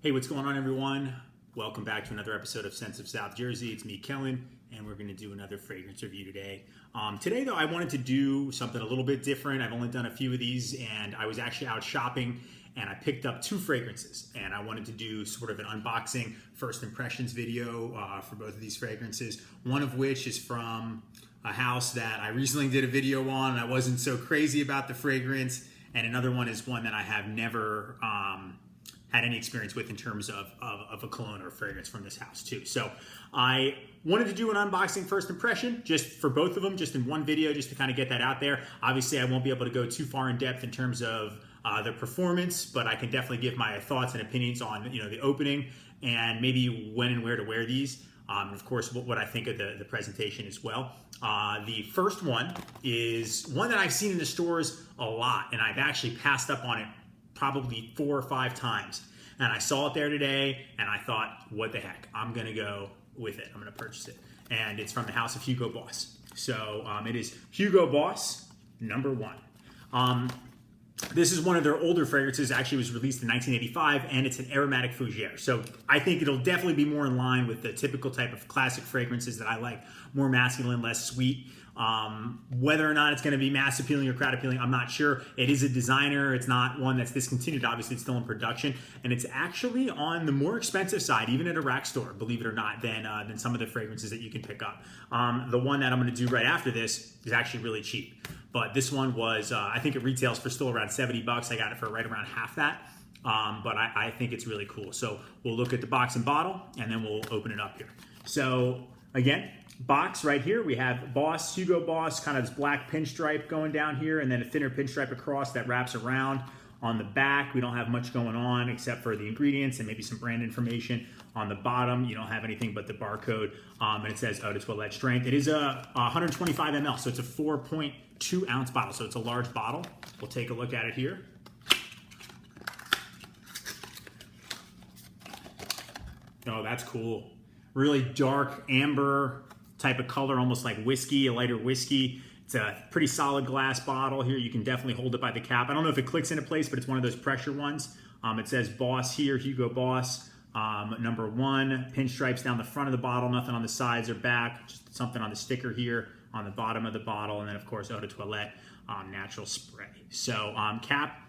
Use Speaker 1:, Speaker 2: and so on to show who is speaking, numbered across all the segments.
Speaker 1: Hey, what's going on, everyone? Welcome back to another episode of Scents of South Jersey. It's me, Kellen, and we're going to do another fragrance review today. Today, though, I wanted to do something a little bit different. I've only done a few of these, and I was actually out shopping, and I picked up two fragrances, and I wanted to do sort of an unboxing first impressions video for both of these fragrances, one of which is from a house that I recently did a video on, and I wasn't so crazy about the fragrance, and another one is one that I have never had any experience with in terms of a cologne or a fragrance from this house too. So I wanted to do an unboxing first impression just for both of them, just in one video, just to kind of get that out there. Obviously, I won't be able to go too far in depth in terms of the performance, but I can definitely give my thoughts and opinions on the opening and maybe when and where to wear these. Of course, what I think of the presentation as well. The first one is one that I've seen in the stores a lot, and I've actually passed up on it probably 4 or 5 times. And I saw it there today, and I thought, what the heck? I'm gonna go with it. I'm gonna purchase it. And it's from the house of Hugo Boss. So it is Hugo Boss #1. This is one of their older fragrances. Actually, was released in 1985, and it's an aromatic fougere. So I think it'll definitely be more in line with the typical type of classic fragrances that I like, more masculine, less sweet. Whether or not it's going to be mass appealing or crowd appealing, I'm not sure. It is a designer. It's not one that's discontinued. Obviously, it's still in production, and it's actually on the more expensive side, even at a rack store, believe it or not, than some of the fragrances that you can pick up. The one that I'm going to do right after this is actually really cheap, but this one was, I think it retails for still around $70. I got it for right around half that. But I think it's really cool. So we'll look at the box and bottle, and then we'll open it up here. So again, box right here, we have Boss, Hugo Boss, kind of this black pinstripe going down here, and then a thinner pinstripe across that wraps around. On the back, we don't have much going on except for the ingredients and maybe some brand information. On the bottom, you don't have anything but the barcode, and it says Eau de Toilette strength. It is a 125 ml, so it's a 4.2 ounce bottle, so it's a large bottle. We'll take a look at it here. Oh, that's cool. Really dark amber type of color, almost like whiskey, a lighter whiskey. It's a pretty solid glass bottle here. You can definitely hold it by the cap. I don't know if it clicks into place, but it's one of those pressure ones. It says Boss here, Hugo Boss, #1. Pinstripes down the front of the bottle, nothing on the sides or back, just something on the sticker here on the bottom of the bottle. And then, of course, Eau de Toilette natural spray. So cap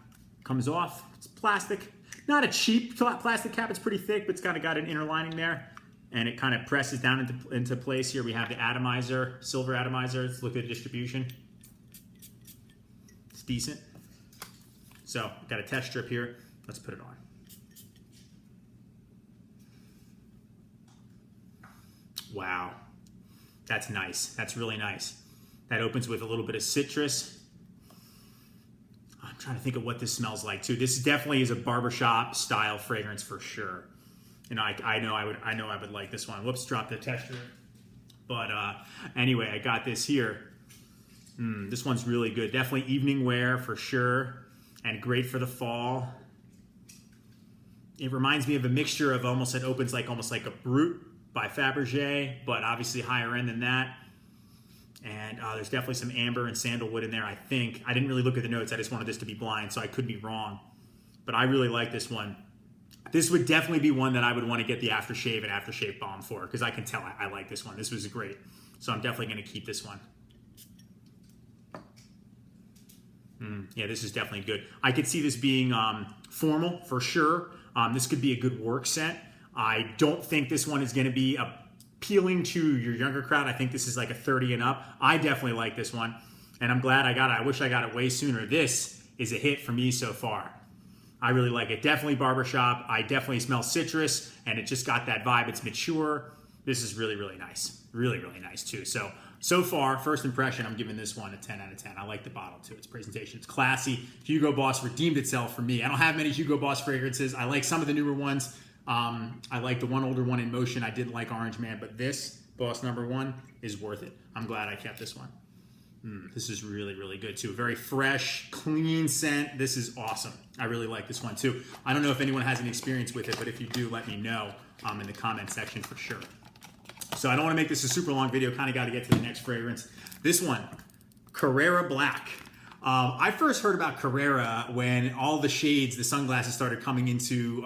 Speaker 1: comes off. It's plastic. Not a cheap plastic cap. It's pretty thick, but it's kind of got an inner lining there. And it kind of presses down into place here. We have the atomizer, silver atomizer. Let's look at the distribution. It's decent. So, got a test strip here. Let's put it on. Wow. That's nice. That's really nice. That opens with a little bit of citrus. I'm trying to think of what this smells like too. This definitely is a barbershop style fragrance for sure. I know I would like this one. Whoops, dropped the tester. But anyway, I got this here. This one's really good. Definitely evening wear for sure, and great for the fall. It reminds me of a mixture of it opens like almost like a Brut by Fabergé, but obviously higher end than that. And there's definitely some amber and sandalwood in there, I think. I didn't really look at the notes. I just wanted this to be blind, so I could be wrong. But I really like this one. This would definitely be one that I would want to get the aftershave and aftershave balm for, because I can tell I like this one. This was great. So I'm definitely going to keep this one. Yeah, this is definitely good. I could see this being formal for sure. This could be a good work scent. I don't think this one is going to be appealing to your younger crowd. I think this is like a 30 and up. I definitely like this one, and I'm glad I got it. I wish I got it way sooner. This is a hit for me so far. I really like it. Definitely barbershop. I definitely smell citrus, and it just got that vibe. It's mature. This is really, really nice. Really, really nice too. So far, first impression, I'm giving this one a 10 out of 10. I like the bottle too. Its presentation, it's classy. Hugo Boss redeemed itself for me. I don't have many Hugo Boss fragrances. I like some of the newer ones. I like the one older one in Motion. I didn't like Orange Man, but this Boss #1 is worth it. I'm glad I kept this one. This is really, really good too. Very fresh, clean scent. This is awesome. I really like this one too. I don't know if anyone has any experience with it, but if you do, let me know in the comment section for sure. So I don't want to make this a super long video. Kind of got to get to the next fragrance. This one, Carrera Black. I first heard about Carrera when all the shades, the sunglasses started coming into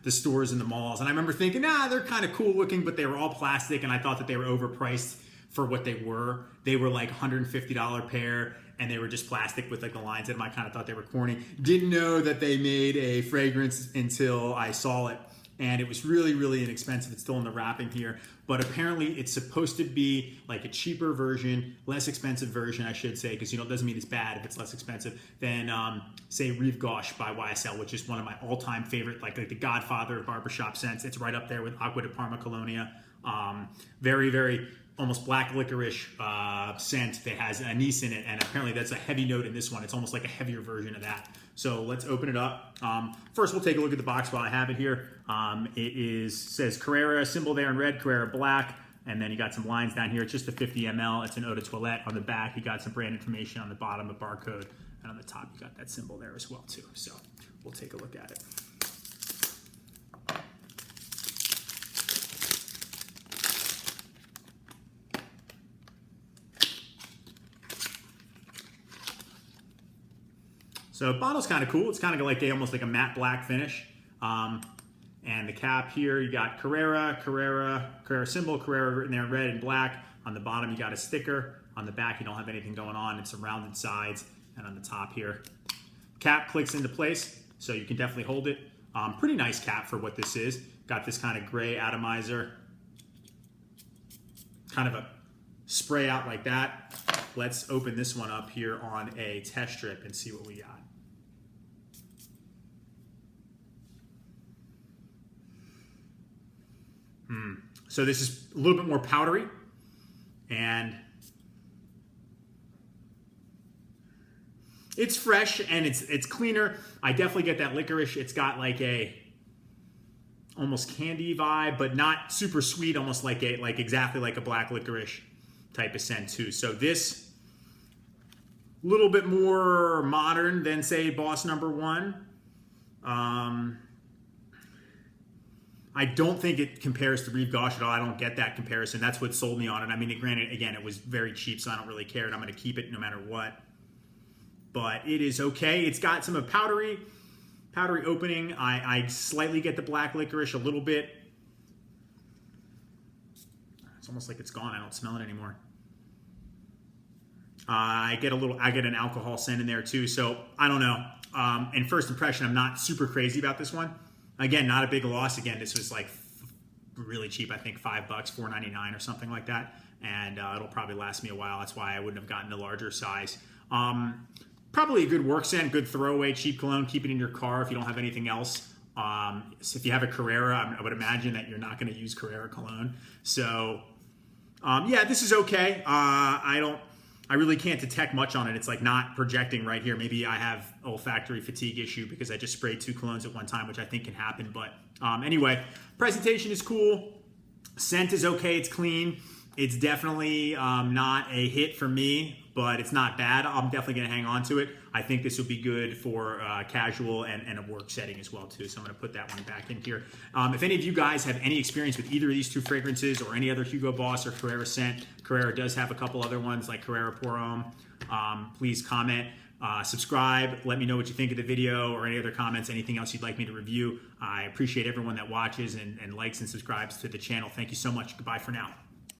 Speaker 1: the stores and the malls. And I remember thinking, they're kind of cool looking, but they were all plastic, and I thought that they were overpriced for what they were. They were like $150 pair, and they were just plastic with like the lines in them. I kind of thought they were corny. Didn't know that they made a fragrance until I saw it. And it was really, really inexpensive. It's still in the wrapping here. But apparently it's supposed to be like a cheaper version, less expensive version, I should say, because it doesn't mean it's bad if it's less expensive than, say, Rive Gauche by YSL, which is one of my all-time favorite, like the godfather of barbershop scents. It's right up there with Acqua di Parma Colonia. Very, very almost black licorice scent that has anise in it, and apparently that's a heavy note in this one. It's almost like a heavier version of that. So let's open it up. First, we'll take a look at the box while I have it here. It says Carrera, symbol there in red, Carrera black, and then you got some lines down here. It's just a 50 ml. It's an eau de toilette. On the back, you got some brand information on the bottom, a barcode, and on the top, you got that symbol there as well too. So we'll take a look at it. So the bottle's kind of cool. It's kind of like almost like a matte black finish. And the cap here, you got Carrera symbol, Carrera written there in red and black. On the bottom, you got a sticker. On the back, you don't have anything going on. It's a rounded sides. And on the top here, cap clicks into place, so you can definitely hold it. Pretty nice cap for what this is. Got this kind of gray atomizer. Kind of a spray out like that. Let's open this one up here on a test strip and see what we got. So this is a little bit more powdery, and it's fresh and it's cleaner. I definitely get that licorice. It's got like a almost candy vibe, but not super sweet, almost like exactly like a black licorice type of scent too. So this a little bit more modern than say Boss Number One. I don't think it compares to Rive Gauche at all. I don't get that comparison. That's what sold me on it. I mean, granted, again, it was very cheap, so I don't really care, and I'm going to keep it no matter what. But it is okay. It's got some of powdery opening. I slightly get the black licorice a little bit. It's almost like it's gone. I don't smell it anymore. I get an alcohol scent in there too. So I don't know. In first impression, I'm not super crazy about this one. Again, not a big loss. Again, this was like really cheap. I think $5, $4.99 or something like that. And it'll probably last me a while. That's why I wouldn't have gotten the larger size. Probably a good work scent, good throwaway, cheap cologne. Keep it in your car if you don't have anything else. So if you have a Carrera, I would imagine that you're not going to use Carrera cologne. So yeah, this is okay. I really can't detect much on it. It's like not projecting right here. Maybe I have olfactory fatigue issue because I just sprayed 2 colognes at one time, which I think can happen. But anyway, presentation is cool. Scent is okay. It's clean. It's definitely not a hit for me, but it's not bad. I'm definitely going to hang on to it. I think this would be good for casual and a work setting as well too. So I'm going to put that one back in here. If any of you guys have any experience with either of these 2 fragrances or any other Hugo Boss or Carrera scent, Carrera does have a couple other ones like Carrera Pour Homme. Please comment, subscribe, let me know what you think of the video or any other comments, anything else you'd like me to review. I appreciate everyone that watches and likes and subscribes to the channel. Thank you so much. Goodbye for now.